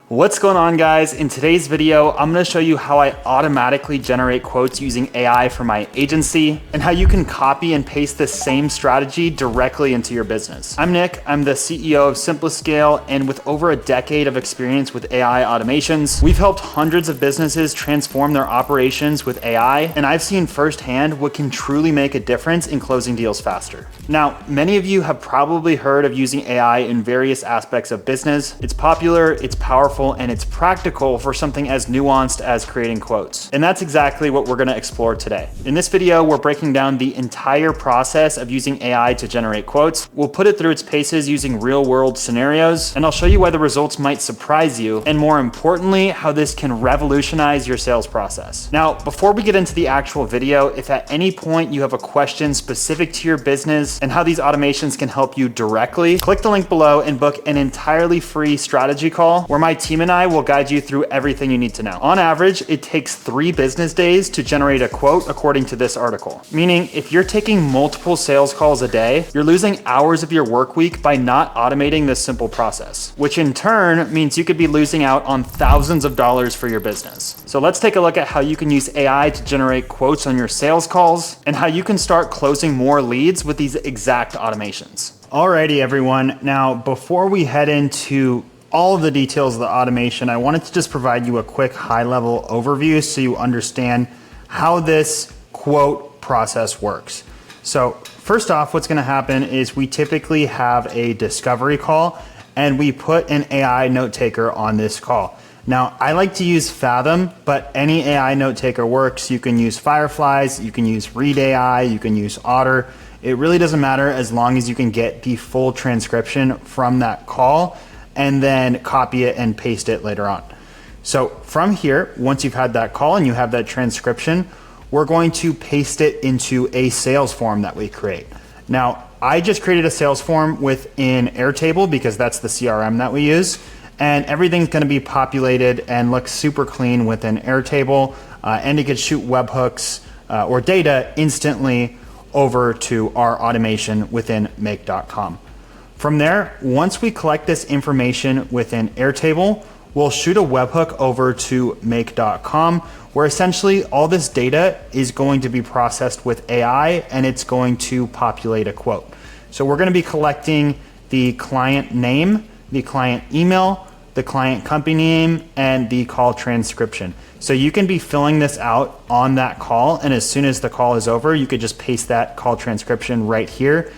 What's going on, guys? In today's video, I'm gonna show you how I automatically generate quotes using AI for my agency and how you can copy and paste this same strategy directly into your business. I'm Nick, I'm the CEO of Simpliscale, and with over a decade of experience with AI automations, we've helped hundreds of businesses transform their operations with AI, and I've seen firsthand what can truly make a difference in closing deals faster. Now, many of you have probably heard of using AI in various aspects of business. It's popular, it's powerful, and it's practical for something as nuanced as creating quotes. And that's exactly what we're gonna explore today. In this video, we're breaking down the entire process of using AI to generate quotes. We'll put it through its paces using real-world scenarios, and I'll show you why the results might surprise you, and more importantly, how this can revolutionize your sales process. Now, before we get into the actual video, if at any point you have a question specific to your business and how these automations can help you directly, click the link below and book an entirely free strategy call where my team and I will guide you through everything you need to know. On average, it takes 3 business days to generate a quote according to this article. Meaning, if you're taking multiple sales calls a day, you're losing hours of your work week by not automating this simple process, which in turn means you could be losing out on thousands of dollars for your business. So let's take a look at how you can use AI to generate quotes on your sales calls and how you can start closing more leads with these exact automations. Alrighty, everyone. Now, before we head into all of the details of the automation, I wanted to just provide you a quick high-level overview so you understand how this quote process works. So first off, what's gonna happen is we typically have a discovery call and we put an AI note taker on this call. Now, I like to use Fathom, but any AI note taker works. You can use Fireflies, you can use Read AI, you can use Otter. It really doesn't matter as long as you can get the full transcription from that call and then copy it and paste it later on. So from here, once you've had that call and you have that transcription, we're going to paste it into a sales form that we create. Now, I just created a sales form within Airtable because that's the CRM that we use, and everything's gonna be populated and look super clean within Airtable, and it could shoot webhooks or data instantly over to our automation within make.com. From there, once we collect this information within Airtable, we'll shoot a webhook over to make.com, where essentially all this data is going to be processed with AI and it's going to populate a quote. So we're gonna be collecting the client name, the client email, the client company name, and the call transcription. So you can be filling this out on that call, and as soon as the call is over, you could just paste that call transcription right here.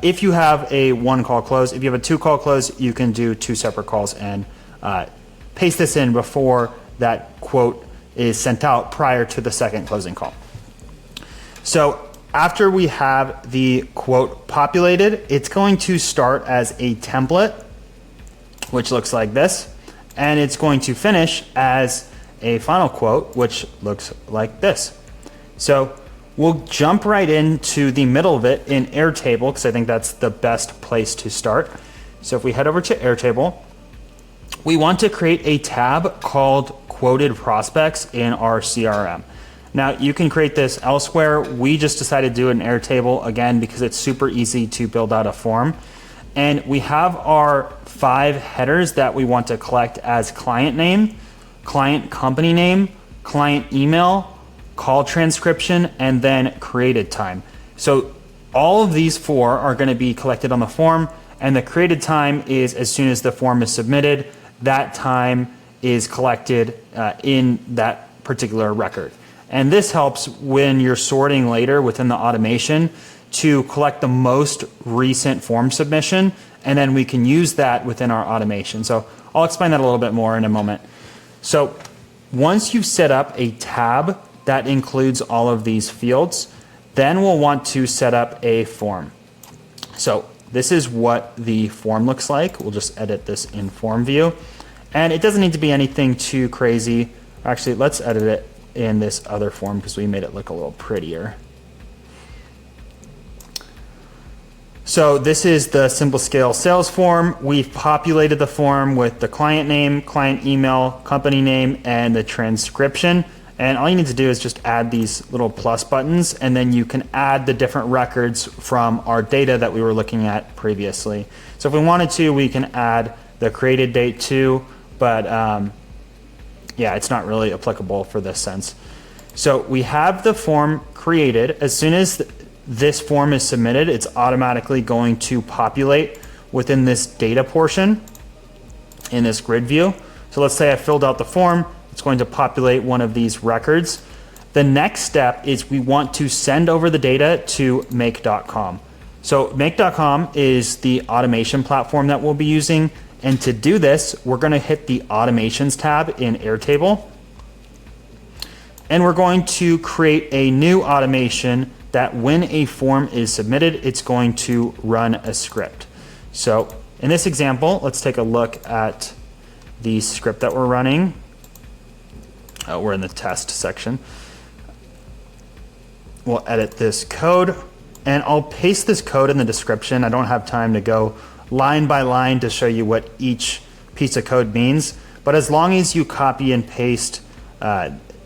If you have a 1 call close, if you have a 2 call close, you can do 2 separate calls and paste this in before that quote is sent out prior to the 2nd closing call. So after we have the quote populated, it's going to start as a template, which looks like this, and it's going to finish as a final quote, which looks like this. So we'll jump right into the middle of it in Airtable because I think that's the best place to start. So if we head over to Airtable, we want to create a tab called Quoted Prospects in our CRM. Now you can create this elsewhere. We just decided to do it in Airtable again because it's super easy to build out a form. And we have our 5 headers that we want to collect as client name, client company name, client email, call transcription, and then created time. So all of these 4 are going to be collected on the form, and the created time is as soon as the form is submitted, that time is collected in that particular record. And this helps when you're sorting later within the automation to collect the most recent form submission, and then we can use that within our automation. So I'll explain that a little bit more in a moment. So once you've set up a tab that includes all of these fields, then we'll want to set up a form. So this is what the form looks like. We'll just edit this in form view. And it doesn't need to be anything too crazy. Actually, let's edit it in this other form because we made it look a little prettier. So this is the Simpliscale sales form. We've populated the form with the client name, client email, company name, and the transcription. And all you need to do is just add these little plus buttons, and then you can add the different records from our data that we were looking at previously. So if we wanted to, we can add the created date to, but yeah, it's not really applicable for this sense. So we have the form created. As soon as this form is submitted, it's automatically going to populate within this data portion in this grid view. So let's say I filled out the form, it's going to populate one of these records. The next step is we want to send over the data to make.com. So make.com is the automation platform that we'll be using. And to do this, we're going to hit the automations tab in Airtable. And we're going to create a new automation that when a form is submitted, it's going to run a script. So in this example, let's take a look at the script that we're running. We're in the test section. We'll edit this code, and I'll paste this code in the description. I don't have time to go line by line to show you what each piece of code means, but as long as you copy and paste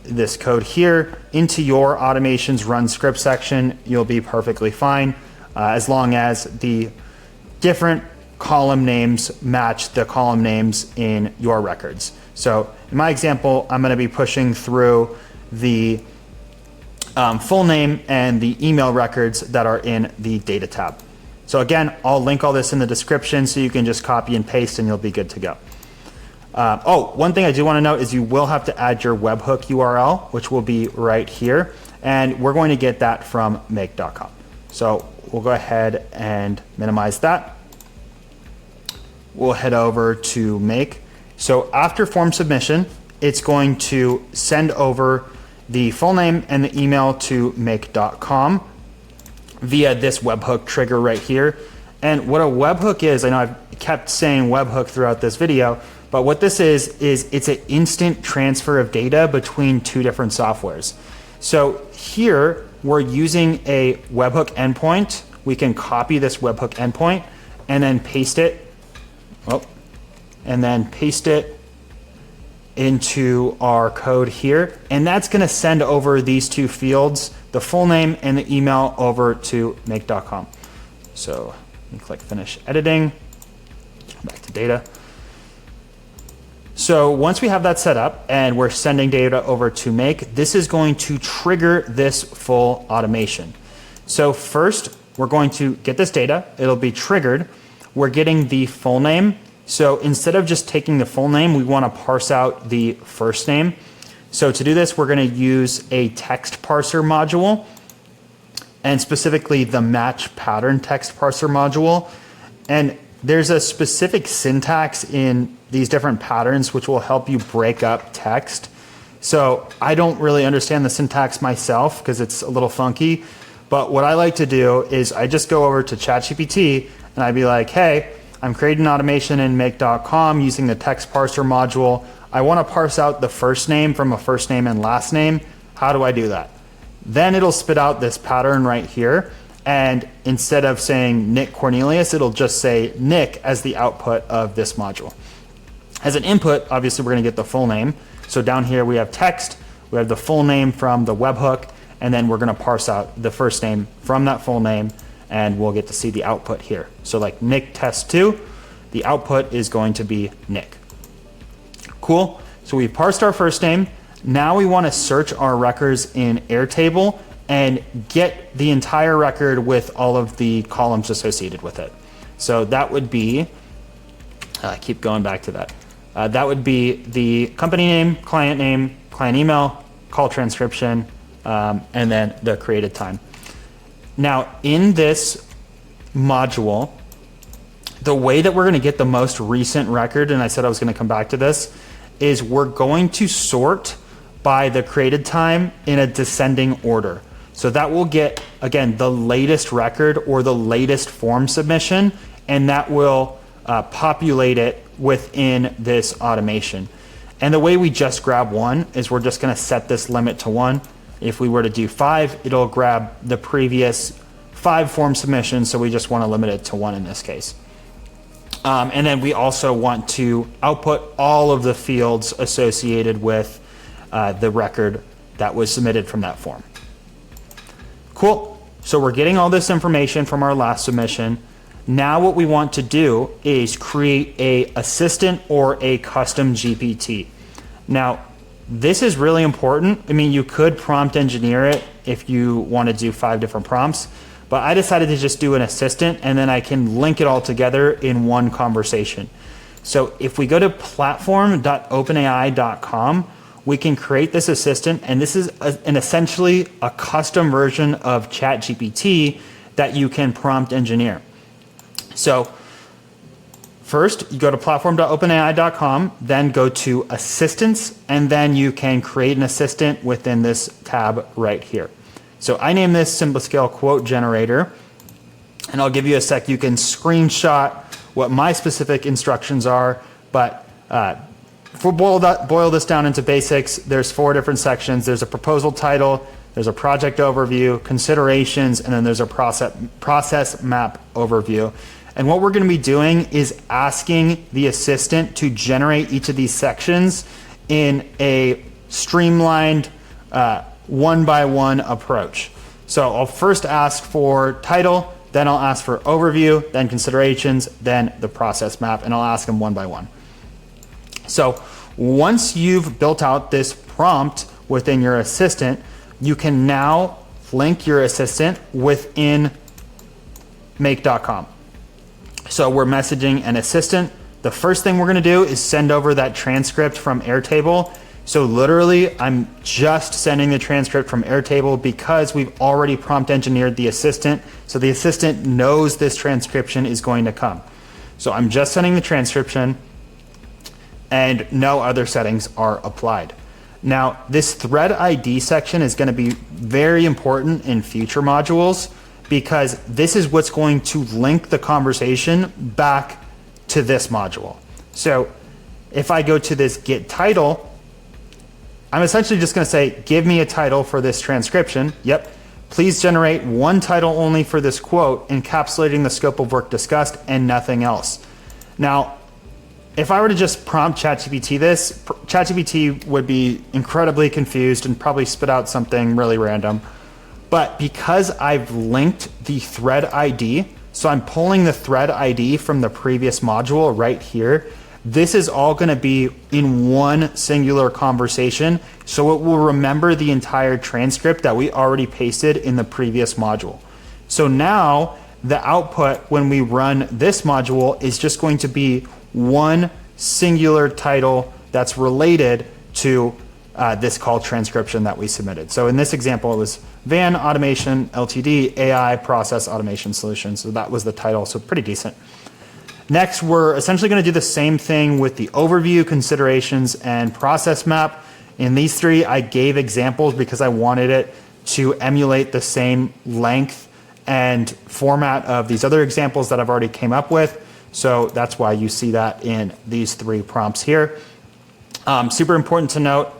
this code here into your automations run script section, you'll be perfectly fine, as long as the different column names match the column names in your records. So in my example, I'm going to be pushing through the full name and the email records that are in the data tab. So again, I'll link all this in the description so you can just copy and paste and you'll be good to go. One thing I do want to note is you will have to add your webhook URL, which will be right here. And we're going to get that from make.com. So we'll go ahead and minimize that. We'll head over to make. So after form submission, it's going to send over the full name and the email to make.com via this webhook trigger right here. And what a webhook is, I know I've kept saying webhook throughout this video, but what this is it's an instant transfer of data between two different softwares. So here we're using a webhook endpoint. We can copy this webhook endpoint and then paste it into our code here. And that's going to send over these two fields, the full name and the email, over to make.com. So you click finish editing, back to data. So once we have that set up and we're sending data over to make, this is going to trigger this full automation. So first, we're going to get this data. It'll be triggered. We're getting the full name. So instead of just taking the full name, we want to parse out the first name. So to do this, we're going to use a text parser module, and specifically the match pattern text parser module. And there's a specific syntax in these different patterns which will help you break up text. So I don't really understand the syntax myself because it's a little funky. But what I like to do is I just go over to ChatGPT and I'd be like, hey, I'm creating an automation in make.com using the text parser module. I want to parse out the first name from a first name and last name. How do I do that? Then it'll spit out this pattern right here. And instead of saying Nick Cornelius, it'll just say Nick as the output of this module. As an input, obviously we're going to get the full name. So down here we have text, we have the full name from the webhook, and then we're going to parse out the first name from that full name, and we'll get to see the output here. So like Nick test 2, the output is going to be Nick. Cool. So we parsed our first name. Now we want to search our records in Airtable and get the entire record with all of the columns associated with it. So that would be, keep going back to that. That would be the company name, client email, call transcription, and then the created time. Now in this module, the way that we're going to get the most recent record, and I said I was going to come back to this, is we're going to sort by the created time in a descending order. So that will get, again, the latest record or the latest form submission, and that will populate it within this automation. And the way we just grab one is we're just going to set this limit to 1. If we were to do 5, it'll grab the previous 5 form submissions, so we just want to limit it to 1 in this case. And then we also want to output all of the fields associated with the record that was submitted from that form. Cool. So we're getting all this information from our last submission. Now what we want to do is create a assistant or a custom GPT. Now, this is really important. I mean, you could prompt engineer it if you want to do 5 different prompts, but I decided to just do an assistant, and then I can link it all together in one conversation. So if we go to platform.openai.com, we can create this assistant, and this is essentially a custom version of ChatGPT that you can prompt engineer. So first, you go to platform.openai.com, then go to assistants, and then you can create an assistant within this tab right here. So I name this Simple Scale Quote Generator, and I'll give you a sec. You can screenshot what my specific instructions are, but if we boil this down into basics, there's 4 different sections. There's a proposal title, there's a project overview, considerations, and then there's a process map overview. And what we're going to be doing is asking the assistant to generate each of these sections in a streamlined one-by-one approach. So I'll first ask for title, then I'll ask for overview, then considerations, then the process map, and I'll ask them one by one. So once you've built out this prompt within your assistant, you can now link your assistant within make.com. So we're messaging an assistant. The first thing we're going to do is send over that transcript from Airtable. So literally, I'm just sending the transcript from Airtable because we've already prompt engineered the assistant. So the assistant knows this transcription is going to come. So I'm just sending the transcription, and no other settings are applied. Now, this thread ID section is going to be very important in future modules, because this is what's going to link the conversation back to this module. So if I go to this get title, I'm essentially just going to say, give me a title for this transcription. Yep. Please generate one title only for this quote, encapsulating the scope of work discussed and nothing else. Now, if I were to just prompt ChatGPT this, ChatGPT would be incredibly confused and probably spit out something really random. But because I've linked the thread ID, so I'm pulling the thread ID from the previous module right here, this is all going to be in one singular conversation. So it will remember the entire transcript that we already pasted in the previous module. So now the output when we run this module is just going to be one singular title that's related to this call transcription that we submitted. So in this example, it was Van Automation Ltd. AI Process Automation Solution. So that was the title, so pretty decent. Next, we're essentially going to do the same thing with the overview, considerations, and process map. In these 3, I gave examples because I wanted it to emulate the same length and format of these other examples that I've already came up with. So that's why you see that in these 3 prompts here. Super important to note,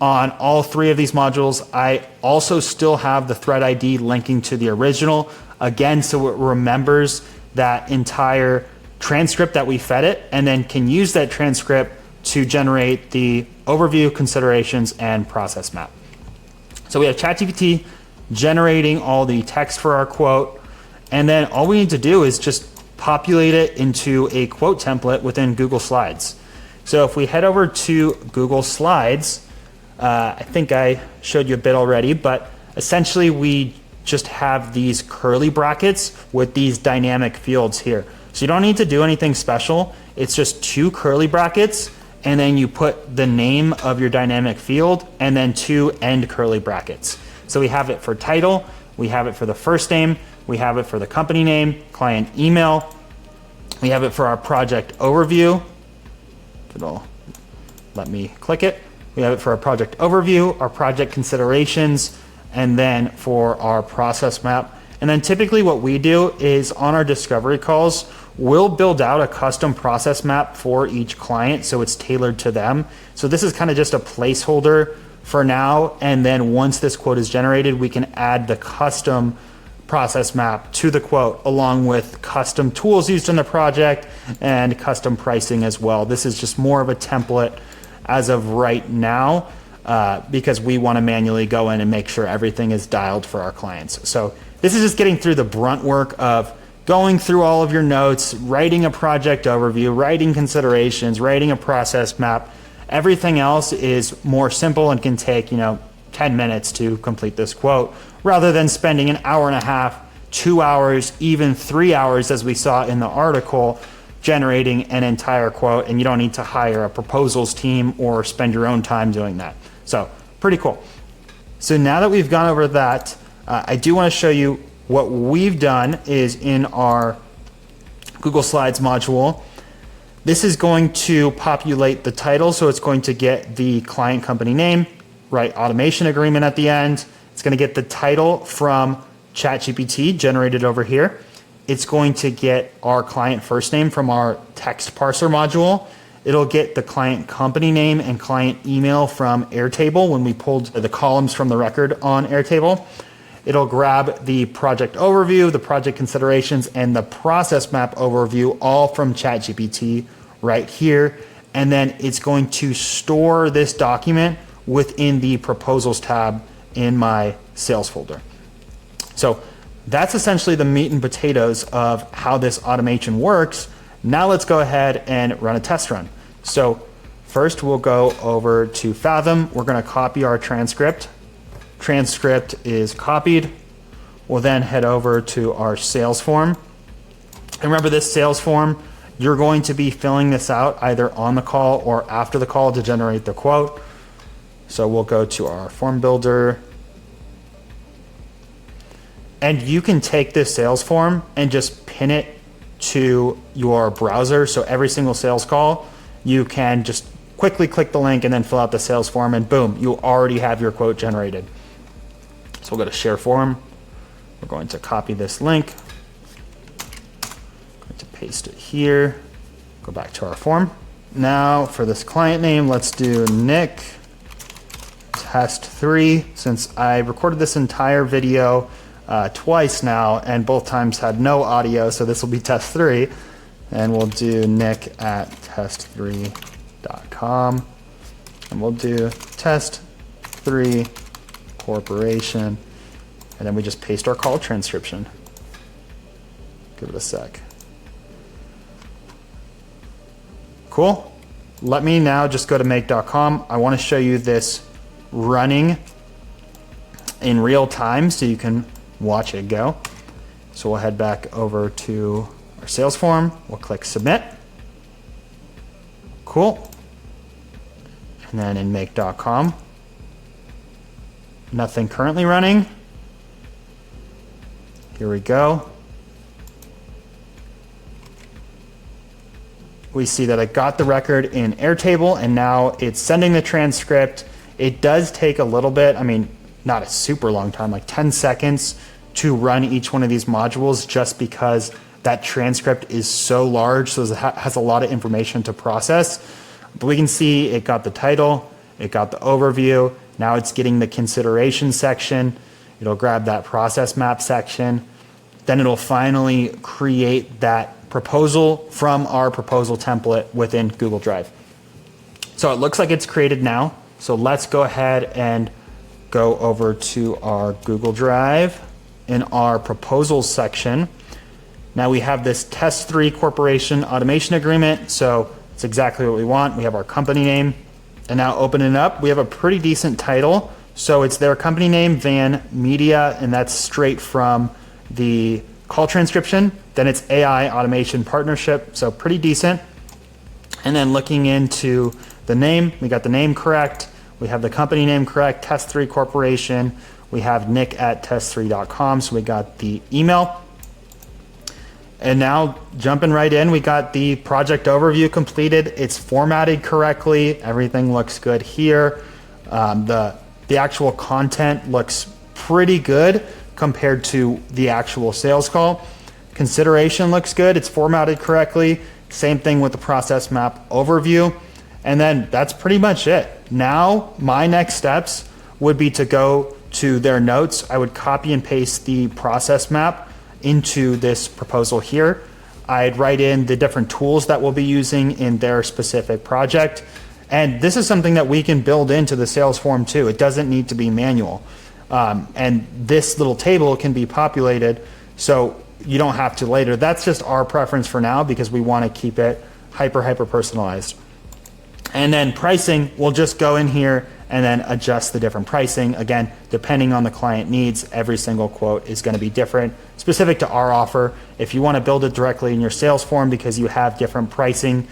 on all 3 of these modules, I also still have the thread ID linking to the original. Again, so it remembers that entire transcript that we fed it, and then can use that transcript to generate the overview, considerations, and process map. So we have ChatGPT generating all the text for our quote, and then all we need to do is just populate it into a quote template within Google Slides. So if we head over to Google Slides, I think I showed you a bit already, but essentially we just have these curly brackets with these dynamic fields here. So you don't need to do anything special. It's just 2 curly brackets, and then you put the name of your dynamic field and then 2 end curly brackets. So we have it for title, we have it for the first name, we have it for the company name, client email, we have it for our project overview. It'll let me click it. We have it for our project overview, our project considerations, and then for our process map. And then typically what we do is on our discovery calls, we'll build out a custom process map for each client so it's tailored to them. So this is kind of just a placeholder for now, and then once this quote is generated, we can add the custom process map to the quote along with custom tools used in the project and custom pricing as well. This is just more of a template as of right now because we want to manually go in and make sure everything is dialed for our clients. So this is just getting through the brunt work of going through all of your notes, writing a project overview, writing considerations, writing a process map. Everything else is more simple and can take, 10 minutes to complete this quote, rather than spending an hour and a half, 2 hours, even 3 hours, as we saw in the article, generating an entire quote, and you don't need to hire a proposals team or spend your own time doing that. So pretty cool. So now that we've gone over that, I do want to show you what we've done is in our Google Slides module. This is going to populate the title, so it's going to get the client company name, write automation agreement at the end. It's going to get the title from ChatGPT generated over here. It's going to get our client first name from our text parser module. It'll get the client company name and client email from Airtable when we pulled the columns from the record on Airtable. It'll grab the project overview, the project considerations, and the process map overview all from ChatGPT right here. And then it's going to store this document within the proposals tab in my sales folder. So that's essentially the meat and potatoes of how this automation works. Now let's go ahead and run a test run. So first we'll go over to Fathom. We're going to copy our transcript. Transcript is copied. We'll then head over to our sales form. And remember, this sales form, you're going to be filling this out either on the call or after the call to generate the quote. So we'll go to our form builder. And you can take this sales form and just pin it to your browser. So every single sales call, you can just quickly click the link and then fill out the sales form, and boom, you already have your quote generated. So we'll go to share form. We're going to copy this link. Going to paste it here. Go back to our form. Now for this client name, let's do Nick test 3. Since I recorded this entire video twice now, and both times had no audio, so this will be test 3. And we'll do Nick at test3.com. And we'll do test 3 corporation. And then we just paste our call transcription. Give it a sec. Cool. Let me now just go to make.com. I want to show you this running in real time so you can watch it go. So we'll head back over to our sales form. We'll click submit. Cool. And then in make.com, nothing currently running. Here we go. We see that I got the record in Airtable, and now it's sending the transcript. It does take a little bit, not a super long time, like 10 seconds to run each one of these modules, just because that transcript is so large, so it has a lot of information to process. But we can see it got the title, it got the overview, now it's getting the consideration section, it'll grab that process map section, then it'll finally create that proposal from our proposal template within Google Drive. So it looks like it's created now. So let's go ahead and go over to our Google Drive in our proposals section. Now we have this Test 3 Corporation Automation Agreement. So it's exactly what we want. We have our company name. And now opening it up, we have a pretty decent title. So it's their company name, Van Media, and that's straight from the call transcription. Then it's AI Automation Partnership, so pretty decent. And then looking into the name, we got the name correct. We have the company name correct, Test 3 Corporation. We have Nick at test3.com, so we got the email. And now jumping right in, we got the project overview completed. It's formatted correctly. Everything looks good here. The actual content looks pretty good compared to the actual sales call. Consideration looks good. It's formatted correctly. Same thing with the process map overview. And then that's pretty much it. Now, my next steps would be to go to their notes. I would copy and paste the process map into this proposal here. I'd write in the different tools that we'll be using in their specific project. And this is something that we can build into the sales form too. It doesn't need to be manual. And this little table can be populated. So you don't have to later. That's just our preference for now because we want to keep it hyper personalized. And then pricing, we'll just go in here and then adjust the different pricing. Again, depending on the client needs, every single quote is going to be different, specific to our offer. If you want to build it directly in your sales form because you have different pricing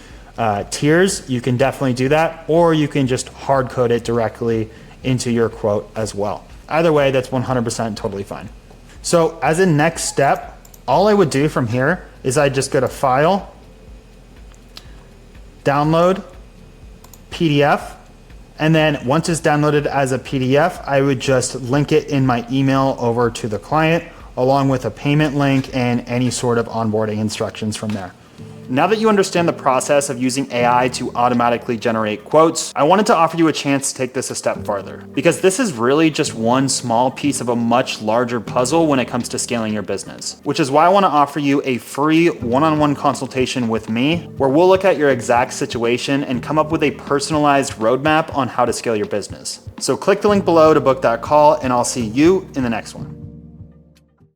tiers, you can definitely do that, or you can just hard code it directly into your quote as well. Either way, that's 100% totally fine. So as a next step, all I would do from here is I just go to File, Download, PDF, and then once it's downloaded as a PDF, I would just link it in my email over to the client along with a payment link and any sort of onboarding instructions from there. Now that you understand the process of using AI to automatically generate quotes, I wanted to offer you a chance to take this a step farther, because this is really just one small piece of a much larger puzzle when it comes to scaling your business, which is why I want to offer you a free one-on-one consultation with me, where we'll look at your exact situation and come up with a personalized roadmap on how to scale your business. So click the link below to book that call, and I'll see you in the next one.